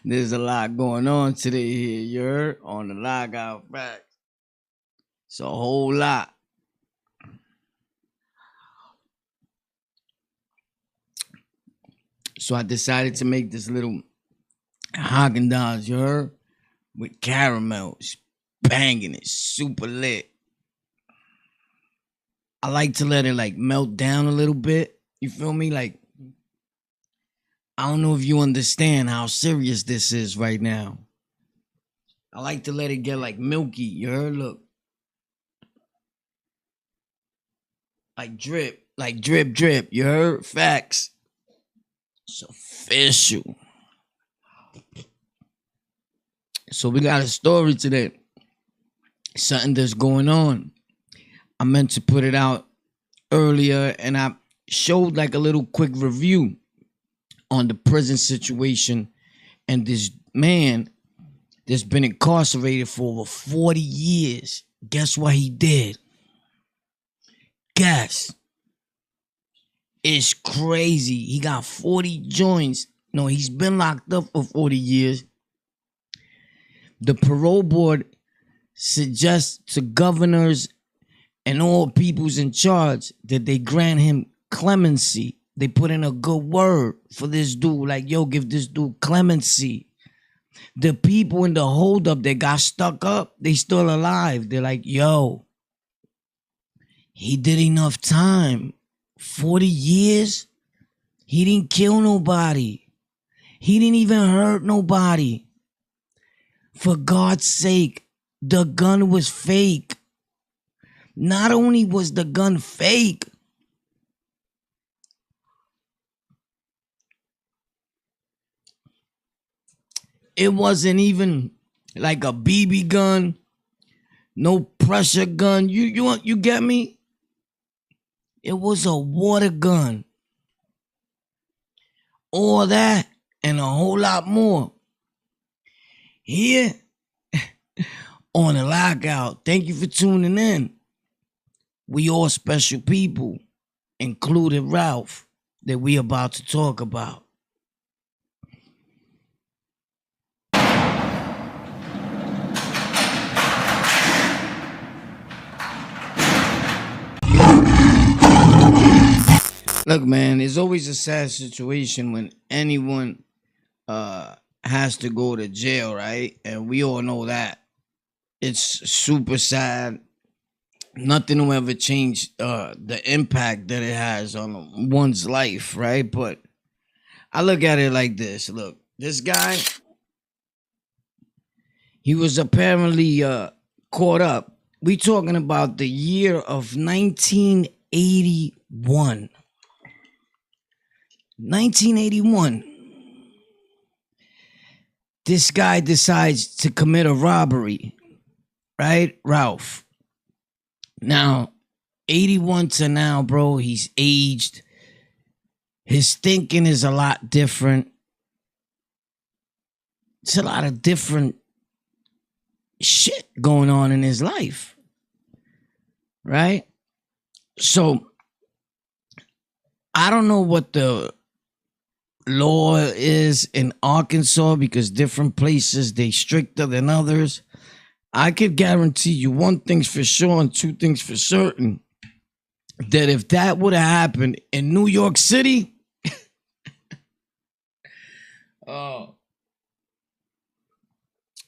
There's a lot going on today here, you heard? On the Lockout Facts. It's a whole lot. So I decided to make this little Haagen-Dazs, you heard? With caramel. It's banging it. Super lit. I like to let it like melt down a little bit. You feel me? Like, I don't know if you understand how serious this is right now. I like to let it get like milky. You heard? Look. Like drip, drip. You heard? Facts. It's official. So we got a story today. Something that's going on. I meant to put it out earlier, and I showed like a little quick review on the prison situation and this man that's been incarcerated for over 40 years. Guess what he did? Guess. It's crazy. He got 40 joints. No, he's been locked up for 40 years. The parole board suggests to governors and all peoples in charge that they grant him clemency. They put in a good word for this dude. Like, yo, give this dude clemency. The people in the holdup that got stuck up, they still alive. They're like, yo, he did enough time. 40 years? He didn't kill nobody. He didn't even hurt nobody. For God's sake, the gun was fake. Not only was the gun fake, it wasn't even like a BB gun, no pressure gun. You get me? It was a water gun. All that and a whole lot more. Here on the Lockout. Thank you for tuning in. We all special people, including Rolf, that we about to talk about. Look, man, it's always a sad situation when anyone has to go to jail, right? And we all know that. It's super sad. Nothing will ever change the impact that it has on one's life, right? But I look at it like this. Look, this guy, he was apparently caught up. We talking about the year of 1981. 1981. This guy decides to commit a robbery, right, Rolf? Now, 81 to now, bro, he's aged. His thinking is a lot different. It's a lot of different shit going on in his life, right? So, I don't know what the law is in Arkansas because different places, they stricter than others. I could guarantee you one thing's for sure and two things for certain, that if that would have happened in New York City,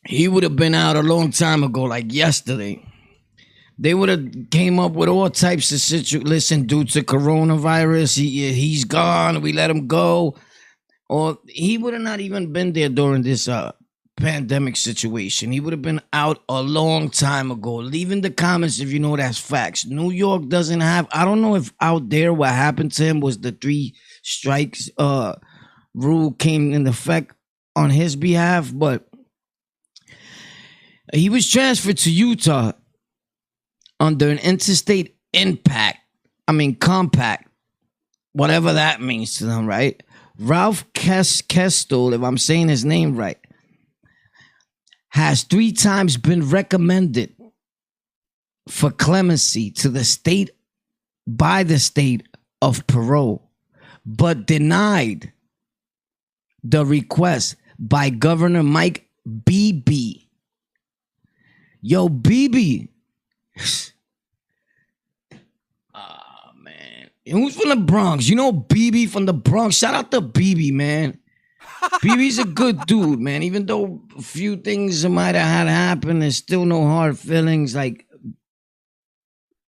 he would have been out a long time ago, like yesterday. They would have came up with all types of situations. Listen, due to coronavirus, he's gone. We let him go. Or he would have not even been there during this pandemic situation. He would have been out a long time ago. Leave in the comments if you know that's facts. New York doesn't have, I don't know if out there what happened to him was the 3 strikes rule came in effect on his behalf, but he was transferred to Utah under an interstate compact, whatever that means to them, right? Rolf Kaestel, if I'm saying his name right, has 3 times been recommended for clemency to the state by the state of parole, but denied the request by Governor Mike Beebe. Yo, Beebe. Ah, man. Who's from the Bronx? You know Beebe from the Bronx? Shout out to Beebe, man. Beebe's a good dude, man. Even though a few things might have had happen, there's still no hard feelings. Like,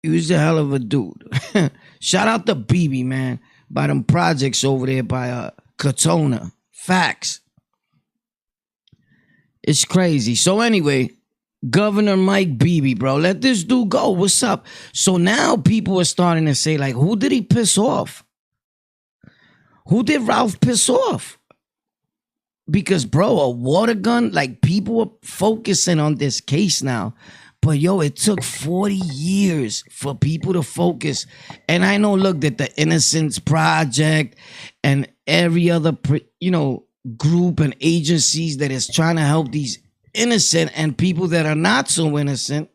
he was a hell of a dude. Shout out to Beebe, man. By them projects over there by Katona. Facts. It's crazy. So anyway, Governor Mike Beebe, bro, let this dude go. What's up? So now people are starting to say, like, who did he piss off? Who did Ralph piss off? Because, bro, a water gun, like, people are focusing on this case now. But, yo, it took 40 years for people to focus. And I know, look, that the Innocence Project and every other, group and agencies that is trying to help these innocent and people that are not so innocent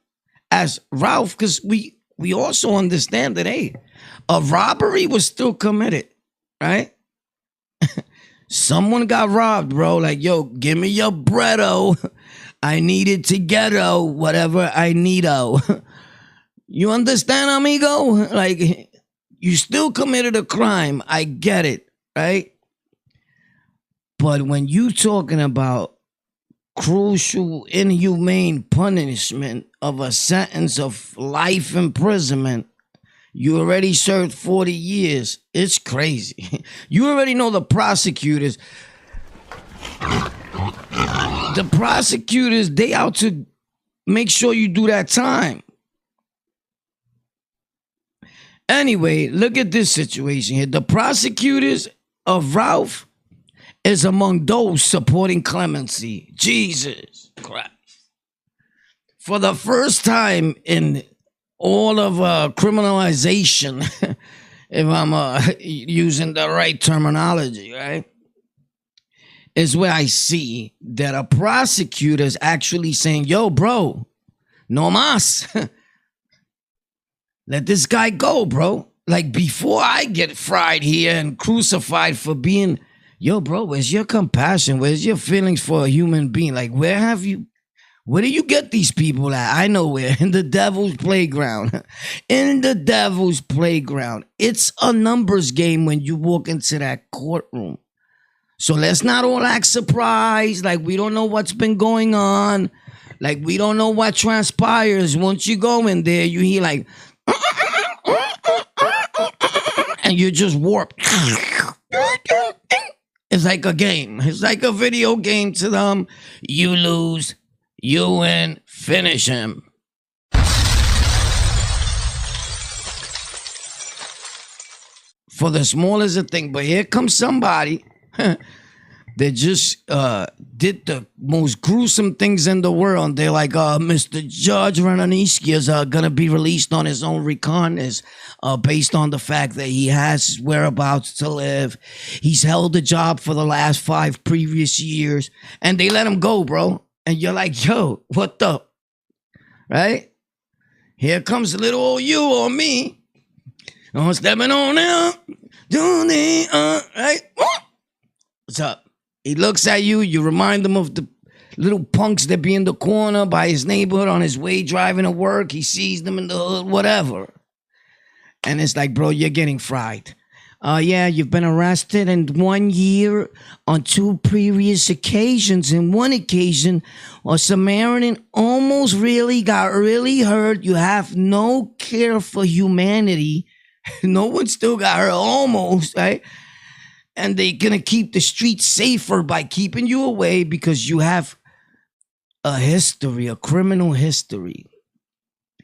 as Ralph, because we also understand that, hey, a robbery was still committed, right? Someone got robbed, bro. Like, yo, give me your breado. I need it to ghetto, whatever I need-o. You understand, amigo? Like, you still committed a crime. I get it, right? But when you talking about crucial, inhumane punishment of a sentence of life imprisonment, you already served 40 years. It's crazy. You already know the prosecutors. The prosecutors, they out to make sure you do that time. Anyway, look at this situation here. The prosecutors of Ralph is among those supporting clemency. Jesus Christ. For the first time in all of criminalization, if I'm using the right terminology, right, is where I see that a prosecutor is actually saying, yo, bro, no mas. Let this guy go, bro. Like, before I get fried here and crucified for being, yo, bro, where's your compassion? Where's your feelings for a human being? Like, where do you get these people at? I know where. In the devil's playground. In the devil's playground. It's a numbers game when you walk into that courtroom. So let's not all act surprised. Like, we don't know what's been going on. Like, we don't know what transpires. Once you go in there, you hear like, and you're just warped. It's like a game. It's like a video game to them. You lose. You win, finish him. For the smallest of thing, but here comes somebody that just did the most gruesome things in the world. They're like, Mr. Judge Renaniski is going to be released on his own recognizance based on the fact that he has whereabouts to live. He's held a job for the last 5 previous years, and they let him go, bro. And you're like, yo, what the? Right? Here comes little old you or me. I'm stepping on now. Right? What's up? He looks at you. You remind him of the little punks that be in the corner by his neighborhood on his way driving to work. He sees them in the hood, whatever. And it's like, bro, you're getting fried. Yeah, you've been arrested in 1 year on 2 previous occasions. In one occasion, a Samaritan almost got really hurt. You have no care for humanity. No one still got hurt, almost, right? And they're going to keep the streets safer by keeping you away because you have a history, a criminal history.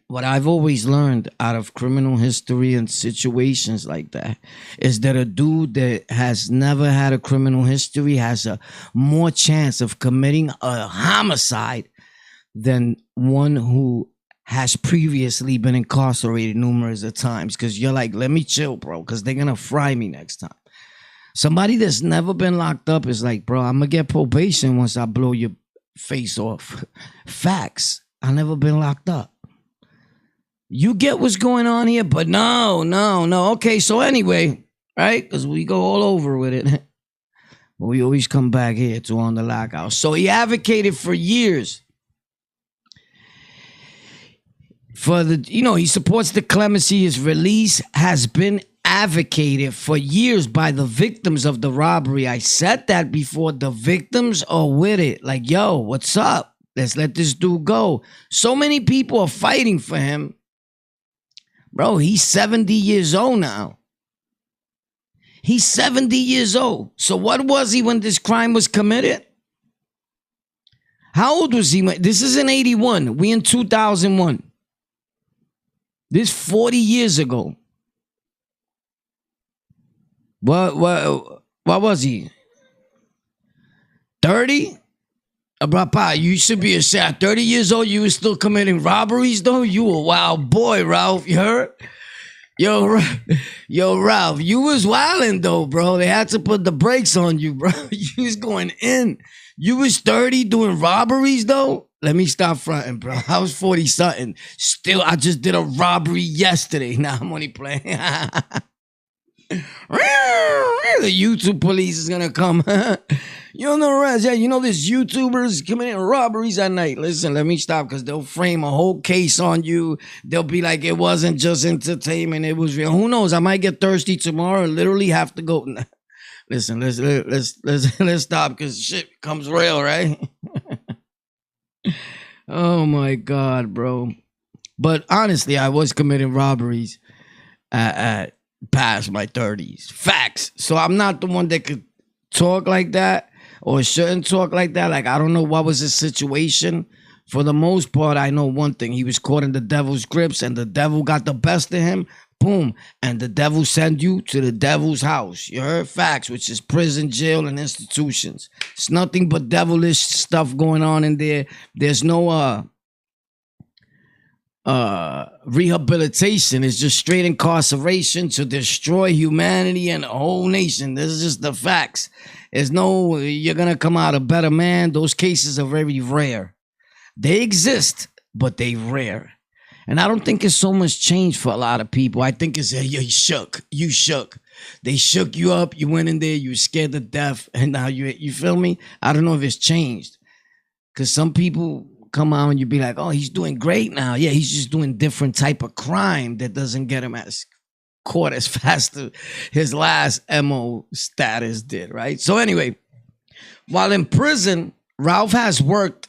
What I've always learned out of criminal history and situations like that is that a dude that has never had a criminal history has a more chance of committing a homicide than one who has previously been incarcerated numerous of times. Because you're like, let me chill, bro, because they're going to fry me next time. Somebody that's never been locked up is like, bro, I'm going to get probation once I blow your face off. Facts. I never been locked up. You get what's going on here, but no. Okay, so anyway, right? Because we go all over with it. But we always come back here to On the Lockout. So he advocated for years for the, he supports the clemency. His release has been advocated for years by the victims of the robbery. I said that before. The victims are with it. Like, yo, what's up? Let's let this dude go. So many people are fighting for him. Bro, he's 70 years old now. He's 70 years old. So what was he when this crime was committed? How old was he? This is in 81. We in 2001. This 40 years ago. What was he? 30? Brapa, you should be ashamed. 30 years old, you were still committing robberies, though? You a wild boy, Ralph. You heard? Yo, Ralph, you was wilding, though, bro. They had to put the brakes on you, bro. You was going in. You was 30 doing robberies, though? Let me stop fronting, bro. I was 40-something. Still, I just did a robbery yesterday. Nah, I'm only playing. The YouTube police is gonna come. You don't know, Raz. Yeah, you know this YouTubers committing robberies at night. Listen, let me stop, because they'll frame a whole case on you. They'll be like, it wasn't just entertainment, it was real. Who knows? I might get thirsty tomorrow and literally have to go. Listen, let's stop, because shit becomes real, right? Oh my God, bro. But honestly, I was committing robberies at past my 30s. Facts. So I'm not the one that could talk like that or shouldn't talk like that. Like, I don't know what was his situation. For the most part, I know one thing. He was caught in the devil's grips, and the devil got the best of him. Boom. And the devil sent you to the devil's house. You heard? Facts, which is prison, jail, and institutions. It's nothing but devilish stuff going on in there. There's no rehabilitation. Is just straight incarceration to destroy humanity and the whole nation. This is just the facts. There's no, you're gonna come out a better man. Those cases are very rare. They exist, but they rare. And I don't think it's so much change for a lot of people. I think it's, you shook. You shook. They shook you up. You went in there. You were scared to death. And now you feel me? I don't know if it's changed. Because some people come out and you be like, oh, he's doing great now. Yeah, he's just doing different type of crime that doesn't get him as caught as fast as his last MO status did, right? So anyway, while in prison, Ralph has worked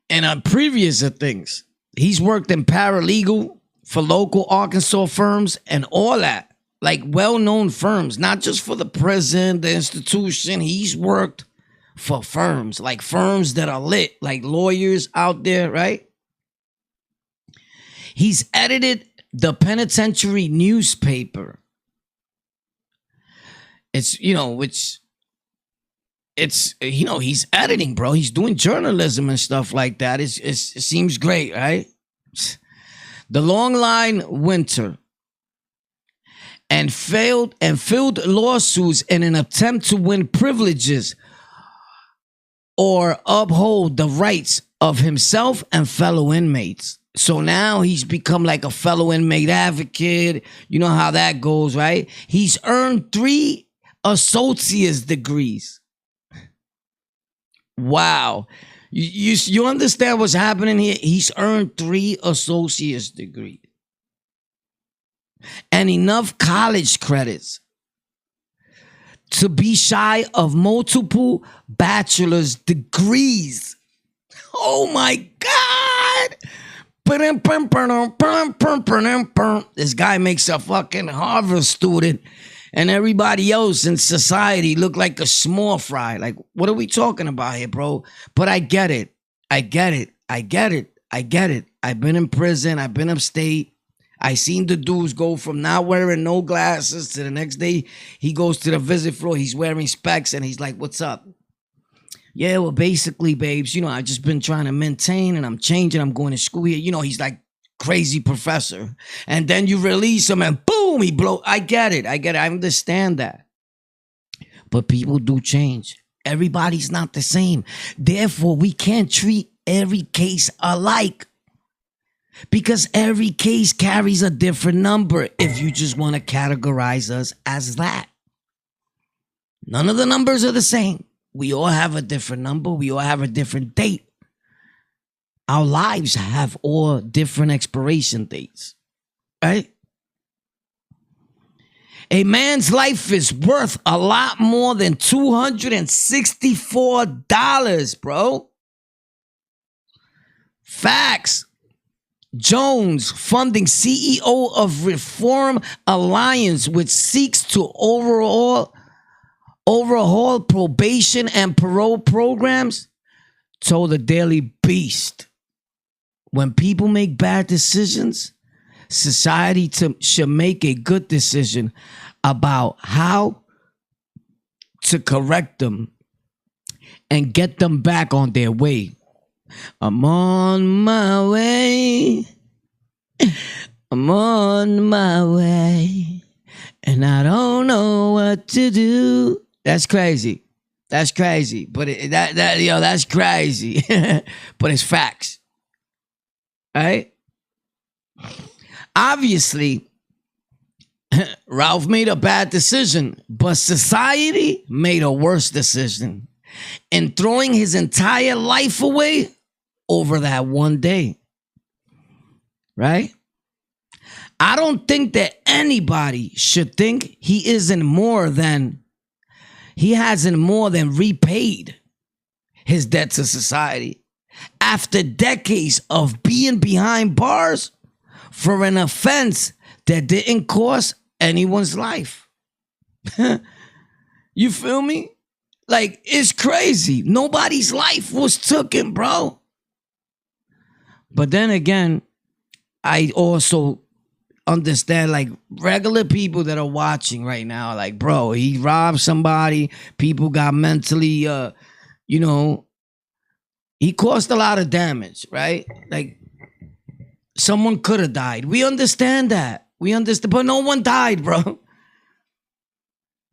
in previous things. He's worked in paralegal for local Arkansas firms and all that. Like well-known firms, not just for the prison, the institution. He's worked for firms, like firms that are lit, like lawyers out there, right? He's edited the penitentiary newspaper. It's, he's editing, bro. He's doing journalism and stuff like that. It seems great, right? The Long Line Winter and filled lawsuits in an attempt to win privileges or uphold the rights of himself and fellow inmates. So now he's become like a fellow inmate advocate. You know how that goes, right? He's earned 3 associate's degrees. Wow. You understand what's happening here? He's earned 3 associate's degrees and enough college credits to be shy of multiple bachelor's degrees. Oh my God. This guy makes a fucking Harvard student and everybody else in society look like a small fry. Like, what are we talking about here, bro? But I get it. I've been in prison. I've been upstate. I seen the dudes go from not wearing no glasses to the next day he goes to the visit floor. He's wearing specs and he's like, what's up? Yeah, well, basically, babes, I've just been trying to maintain and I'm changing. I'm going to school here. He's like crazy professor. And then you release him and boom, he blow. I get it. I understand that. But people do change. Everybody's not the same. Therefore, we can't treat every case alike. Because every case carries a different number if you just want to categorize us as that. None of the numbers are the same. We all have a different number. We all have a different date. Our lives have all different expiration dates, right? A man's life is worth a lot more than $264, bro. Facts. Jones, funding CEO of Reform Alliance, which seeks to overhaul probation and parole programs, told the Daily Beast, when people make bad decisions, society should make a good decision about how to correct them and get them back on their way. I'm on my way. I'm on my way. And I don't know what to do. That's crazy. That's crazy. But that's crazy. But it's facts. Right? Obviously, Ralph made a bad decision, but society made a worse decision in throwing his entire life away over that one day. Right? I don't think that anybody should think he hasn't more than repaid his debt to society after decades of being behind bars for an offense that didn't cost anyone's life. You feel me? Like, it's crazy. Nobody's life was taken, bro. But then again, I also understand, like, regular people that are watching right now, like, bro, he robbed somebody. People got mentally, he caused a lot of damage, right? Like, someone could have died. We understand that. We understand, but no one died, bro.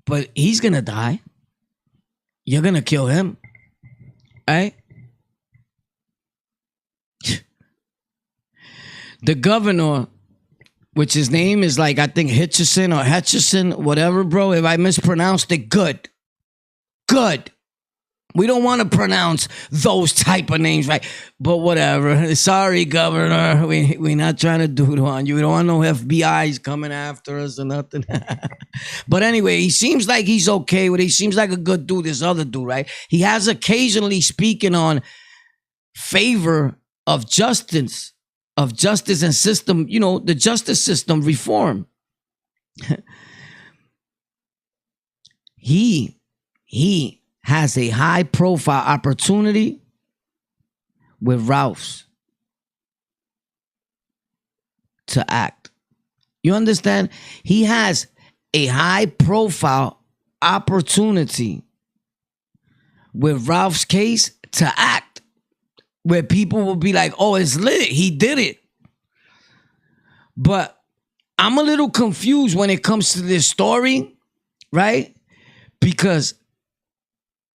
But he's gonna die. You're gonna kill him, right? The governor, which his name is like, I think Hitchison, whatever, bro. If I mispronounced it, good. We don't want to pronounce those type of names, right? But whatever. Sorry, Governor. We're not trying to do it on you. We don't want no FBI's coming after us or nothing. But anyway, he seems like he's okay with it. He seems like a good dude, this other dude, right? He has occasionally speaking on favor of justice and system, the justice system reform. He has a high profile opportunity with Ralph's to act. You understand? He has a high profile opportunity with Ralph's case to act, where people will be like, oh, it's lit. He did it. But I'm a little confused when it comes to this story, right? Because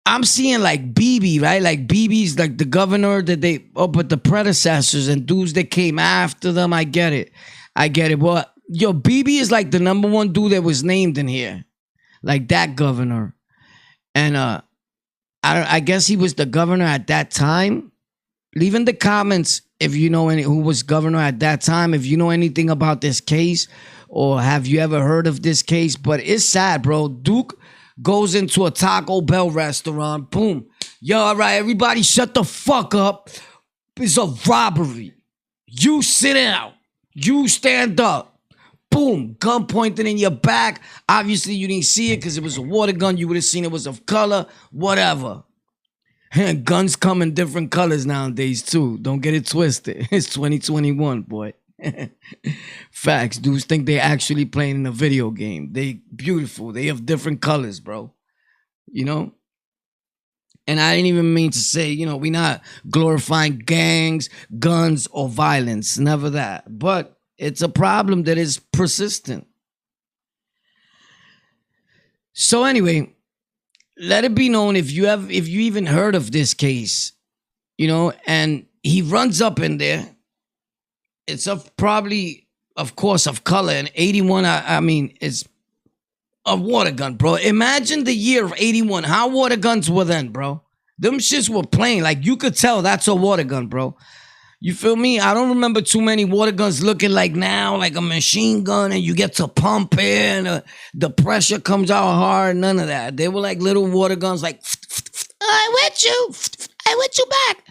I'm seeing like BB, right? Like BB's like the governor but the predecessors and dudes that came after them. I get it. But BB is like the number one dude that was named in here. Like that governor. And I guess he was the governor at that time. Leave in the comments if you know who was governor at that time, if you know anything about this case, or have you ever heard of this case. But it's sad, bro. Duke goes into a Taco Bell restaurant. Boom. Yo, all right, everybody shut the fuck up. It's a robbery. You sit down. You stand up. Boom. Gun pointed in your back. Obviously, you didn't see it because it was a water gun. You would have seen it was of color. Whatever. And guns come in different colors nowadays, too. Don't get it twisted. It's 2021, boy. Facts. Dudes think they're actually playing in a video game. They beautiful. They have different colors, bro. And I didn't even mean to say, we're not glorifying gangs, guns, or violence. Never that. But it's a problem that is persistent. So anyway, let it be known if you even heard of this case, and he runs up in there. It's probably, of course, of color. And 81, I mean, it's a water gun, bro. Imagine the year of 81. How water guns were then, bro. Them shits were plain. Like, you could tell that's a water gun, bro. You feel me? I don't remember too many water guns looking like now, like a machine gun, and you get to pump it, and the pressure comes out hard. None of that. They were like little water guns, like, I wet you back.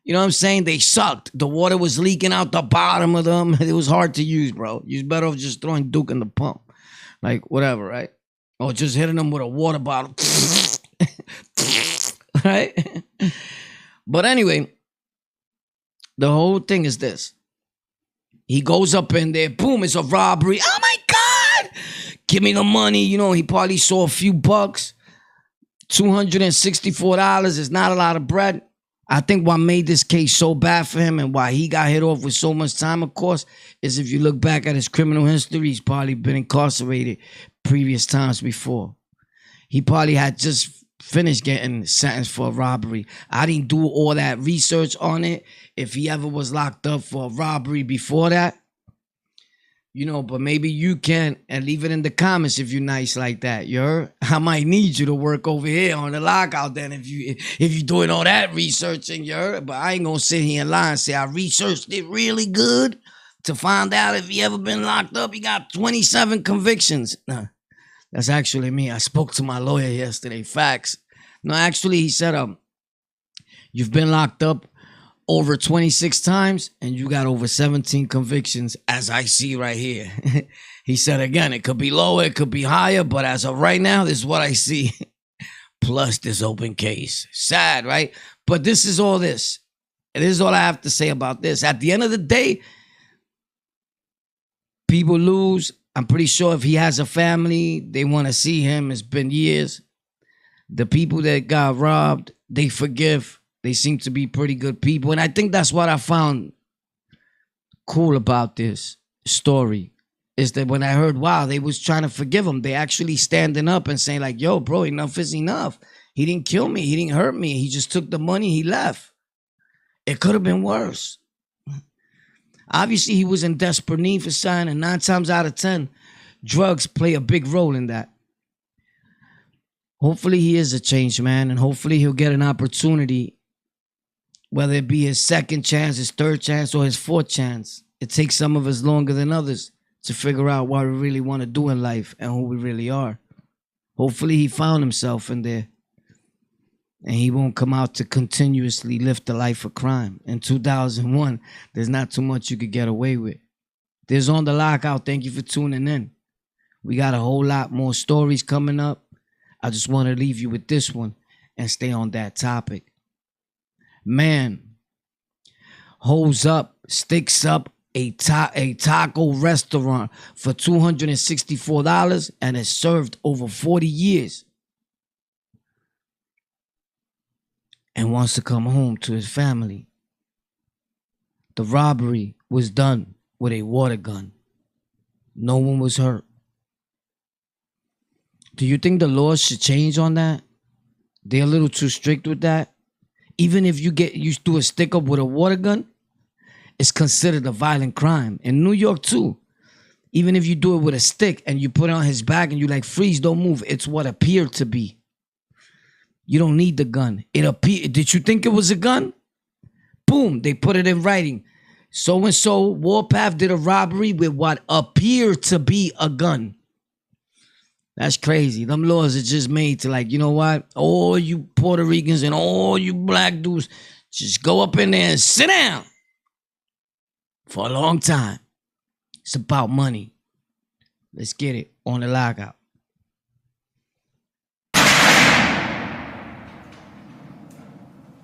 You know what I'm saying? They sucked. The water was leaking out the bottom of them. It was hard to use, bro. You're better off just throwing Duke in the pump. Like, whatever, right? Or just hitting them with a water bottle. Right? But anyway, the whole thing is this. He goes up in there. Boom, it's a robbery. Oh, my God. Give me the money. You know, he probably saw a few bucks. $264 is not a lot of bread. I think what made this case so bad for him and why he got hit off with so much time, of course, is if you look back at his criminal history, he's probably been incarcerated previous times before. He probably had just finished getting sentenced for a robbery. I didn't do all that research on it. If he ever was locked up for a robbery before that, you know, but maybe you can, and leave it in the comments if you're nice like that. You heard? I might need you to work over here on the lockout then if you're doing all that researching, you heard? But I ain't gonna sit here and lie and say I researched it really good to find out if he ever been locked up. He got 27 convictions. Nah, that's actually me. I spoke to my lawyer yesterday. Facts. No, actually, he said, you've been locked up over 26 times, and you got over 17 convictions, as I see right here. He said, again, it could be lower, it could be higher, but as of right now, this is what I see. Plus this open case. Sad, right? But this is all this. And this is all I have to say about this. At the end of the day, people lose. I'm pretty sure if he has a family, they want to see him. It's been years. The people that got robbed, they forgive. They seem to be pretty good people. And I think that's what I found cool about this story. Is that when I heard, wow, they was trying to forgive him. They actually standing up and saying like, yo, bro, enough is enough. He didn't kill me. He didn't hurt me. He just took the money. He left. It could have been worse. Obviously, he was in desperate need for something. And 9 times out of 10, drugs play a big role in that. Hopefully, he is a changed man. And hopefully, he'll get an opportunity, whether it be his second chance, his third chance, or his fourth chance. It takes some of us longer than others to figure out what we really want to do in life and who we really are. Hopefully he found himself in there and he won't come out to continuously live the life of crime. In 2001, there's not too much you could get away with. There's On the Lockout. Thank you for tuning in. We got a whole lot more stories coming up. I just want to leave you with this one and stay on that topic. Man holds up, sticks up a taco restaurant for $264 and has served over 40 years and wants to come home to his family. The robbery was done with a water gun. No one was hurt. Do you think the laws should change on that? They're a little too strict with that. Even if you get used to a stick up with a water gun, it's considered a violent crime. In New York too. Even if you do it with a stick and you put it on his back and you like, freeze, don't move. It's what appeared to be. You don't need the gun. It appeared. Did you think it was a gun? Boom, they put it in writing. So-and-so, Warpath did a robbery with what appeared to be a gun. That's crazy. Them laws are just made to like, you know what? All you Puerto Ricans and all you black dudes, just go up in there and sit down for a long time. It's about money. Let's get it on the lockout.